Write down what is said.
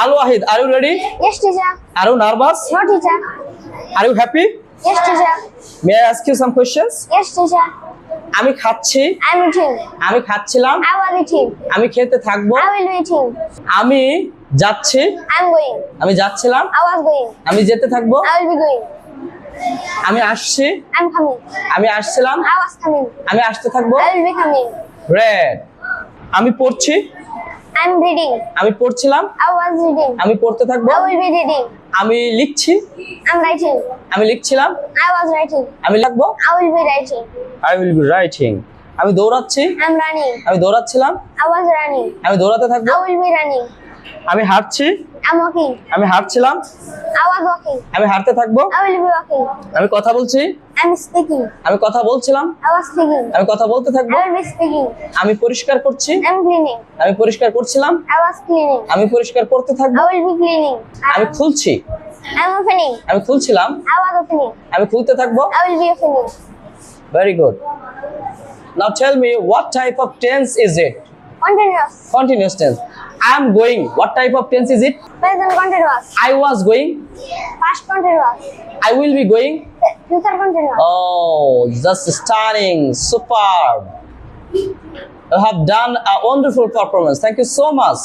Al-Wahid, are you ready? Yes, teacher. Are you nervous? No, teacher. Are you happy? Yes, teacher. May I ask you some questions? Yes, teacher. আমি খাচ্ছি, I'm eating. আমি খাচ্ছিলাম, I was eating. আমি খেতে থাকবো, I will be eating. আমি যাচ্ছি, I'm going. আমি যাচ্ছিলাম, I was going. আমি যেতে থাকবো, I will be going. আমি আসছি, I'm coming. আমি আসছিলাম, I was coming. আমি আসতে থাকবো। I will be coming. Red. আমি পড়ছি, I'm reading. আমি পড়ছিলাম, I was reading. আমি পড়তে থাকবো, I will be reading. আমি লিখছি, I'm writing. আমি লিখছিলাম, I was writing. আমি লিখবো, I will be writing. I will be writing. আমি দৌড়াচ্ছি, I'm running. আমি দৌড়াচ্ছিলাম, I was running. আমি দৌড়াতে থাকবো, I will be running. আমি হাঁটছি, I'm walking. আমি হাঁটছিলাম, I was walking. আমি হাঁটতে থাকবো, I will be walking. আমি কথা বলছি, I'm speaking. আমি কথা বলছিলাম, I was speaking. আমি কথা বলতে থাকবো, I will be speaking. আমি পরিষ্কার করছি, I'm cleaning. আমি পরিষ্কার করছিলাম, I was cleaning. আমি পরিষ্কার করতে থাকবো, I will be cleaning. আমি খুলছি, I'm opening. আমি খুলছিলাম, I was opening. আমি খুলতে থাকবো। I will be opening. Very good. Now tell me, what type of tense is it? Continuous. Continuous tense. I am going. What type of tense is it? Present continuous. I was going. Past continuous. I will be going. Future continuous. Oh, just stunning, superb. You have done a wonderful performance. Thank you so much.